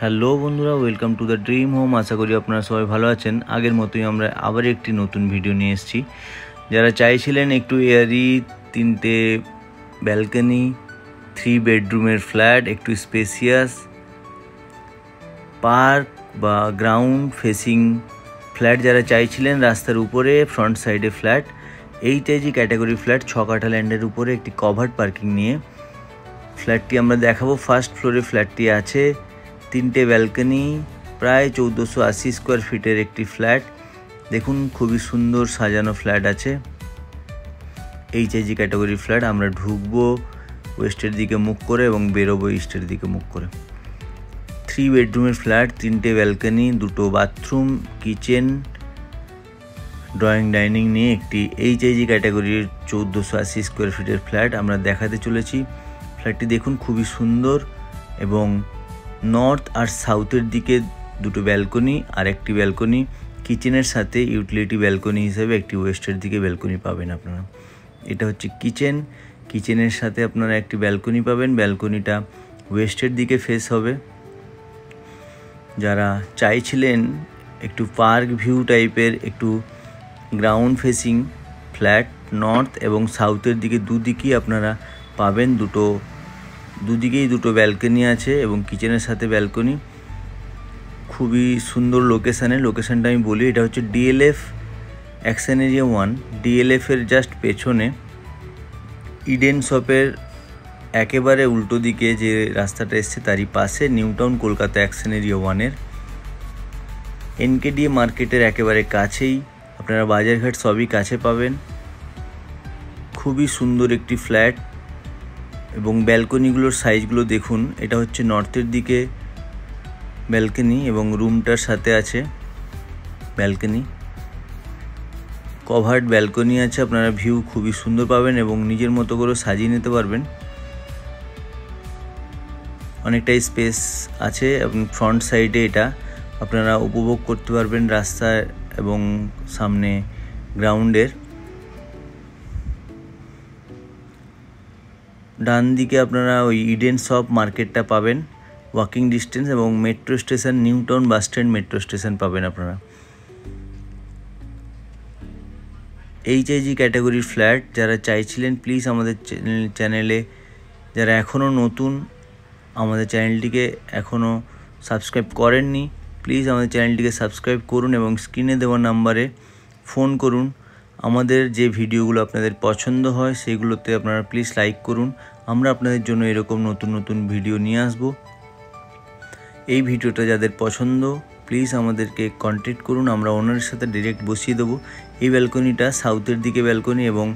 Hello বন্ধুরা, welcome to the dream home. আশা করি আপনারা সবাই ভালো আছেন। আগের মতোই আমরা আবার একটি নতুন ভিডিও নিয়ে এসেছি। যারা চাইছিলেন একটু এয়ারি, 3টে ব্যালকনি, 3 বেডরুমের ফ্ল্যাট, একটু স্পেসিয়াস পার্ক বা গ্রাউন্ড ফেসিং ফ্ল্যাট যারা চাইছিলেন, রাস্তার উপরে ফ্রন্ট সাইডে ফ্ল্যাট, 8 AG ক্যাটাগরি ফ্ল্যাট, 6 কাঠা ল্যান্ডের উপরে একটি কভার্ড পার্কিং নিয়ে ফ্ল্যাটটি আমরা দেখাবো। ফার্স্ট ফ্লোরে ফ্ল্যাটটি আছে, 3টে ব্যালকনি, প্রায় 1480 স্কোয়ার ফিটের একটি ফ্ল্যাট। দেখুন খুবই সুন্দর সাজানো ফ্ল্যাট আছে। 8 AG ক্যাটাগরি ফ্ল্যাট। আমরা ঢুকবো ওয়েস্টের দিকে মুখ করে এবং বেরোবো ইস্টের দিকে মুখ করে। 3 বেডরুমের ফ্ল্যাট, 3টে ব্যালকনি, 2টো বাথরুম, কিচেন, ড্রয়িং ডাইনিং নিয়ে একটি 8 AG ক্যাটাগরির 1480 স্কোয়ার ফিটের ফ্ল্যাট আমরা দেখাতে চলেছি। ফ্ল্যাটটি দেখুন খুবই সুন্দর এবং নর্থ আর সাউথের দিকে 2টো ব্যালকনি আর একটি ব্যালকনি, কিচেনের সাথে ইউটিলিটি ব্যালকনি হিসেবে একটি ওয়েস্টের দিকে ব্যালকনি পাবেন আপনারা। এটা হচ্ছে কিচেন, কিচেনের সাথে আপনারা একটি ব্যালকনি পাবেন। ব্যালকনিটা ওয়েস্টের দিকে ফেস হবে। যারা চাইছিলেন একটু পার্ক ভিউ টাইপের, একটু গ্রাউন্ড ফেসিং ফ্ল্যাট, নর্থ এবং সাউথের দিকে দুদিকেই আপনারা পাবেন। দুদিকেই 2টো ব্যালকনি আছে এবং কিচেনের সাথে ব্যালকনি। খুবই সুন্দর লোকেশানটা আমি বলি, এটা হচ্ছে DLF অ্যাকশন এরিয়া 1। DLF-এর জাস্ট পেছনে ইডেন শপের একেবারে উল্টো দিকে যে রাস্তাটা এসছে তারই পাশে new town Kolkata action area 1-এর NKDA মার্কেটের একেবারে কাছেই। আপনারা বাজারঘাট সবই কাছে পাবেন। খুবই সুন্দর একটি ফ্ল্যাট এবং ব্যালকনিগুলোর সাইজগুলো দেখুন। এটা হচ্ছে নর্থের দিকে ব্যালকনি এবং রুমটার সাথে আছে ব্যালকনি, কভার্ড ব্যালকনি আছে। আপনারা ভিউ খুবই সুন্দর পাবেন এবং নিজের মতো করে সাজিয়ে নিতে পারবেন। অনেকটাই স্পেস আছে এবং ফ্রন্ট সাইডে এটা আপনারা উপভোগ করতে পারবেন রাস্তা এবং সামনে গ্রাউন্ডের। ডান দিকে আপনারা ওই ইডেন শপ মার্কেটটা পাবেন, ওয়াকিং ডিস্টেন্স, এবং metro station, new town bus stand metro station পাবেন আপনারা। 8 AG ক্যাটাগরির ফ্ল্যাট যারা চাইছিলেন, প্লিজ আমাদের চ্যানেলে যারা এখনও নতুন, আমাদের চ্যানেলটিকে এখনও সাবস্ক্রাইব করেননি, প্লিজ আমাদের চ্যানেলটিকে সাবস্ক্রাইব করুন এবং স্ক্রিনে দেওয়া নাম্বারে ফোন করুন। আমাদের যে ভিডিওগুলো আপনাদের পছন্দ হয় সেগুলোতে আপনারা প্লিজ লাইক করুন। আমরা আপনাদের জন্য এরকম নতুন নতুন ভিডিও নিয়ে আসব। এই ভিডিওটা যাদের পছন্দ প্লিজ আমাদেরকে কন্ট্যাক্ট করুন, আমরা ওনারের সাথে ডিরেক্ট বসিয়ে দেবো। এই ব্যালকনিটা সাউথের দিকে ব্যালকনি এবং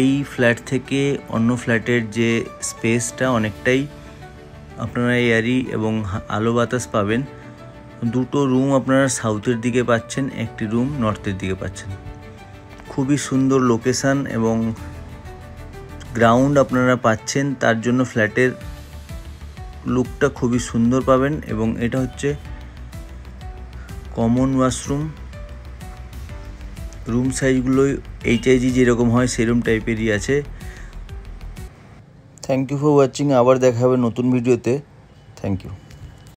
এই ফ্ল্যাট থেকে অন্য ফ্ল্যাটের যে স্পেসটা অনেকটাই আপনারা এয়ারি এবং আলো বাতাস পাবেন। 2টো রুম আপনারা সাউথের দিকে পাচ্ছেন, একটি রুম নর্থের দিকে পাচ্ছেন। খুবই সুন্দর লোকেশান এবং গ্রাউন্ড আপনারা পাচ্ছেন, তার জন্য ফ্ল্যাটের লুকটা খুবই সুন্দর পাবেন। এবং এটা হচ্ছে কমন ওয়াশরুম। রুম সাইজগুলোই 8 AG যেরকম হয় সেরকম টাইপেরই আছে। Thank you for watching. আবার দেখা হবে নতুন ভিডিওতে। Thank you.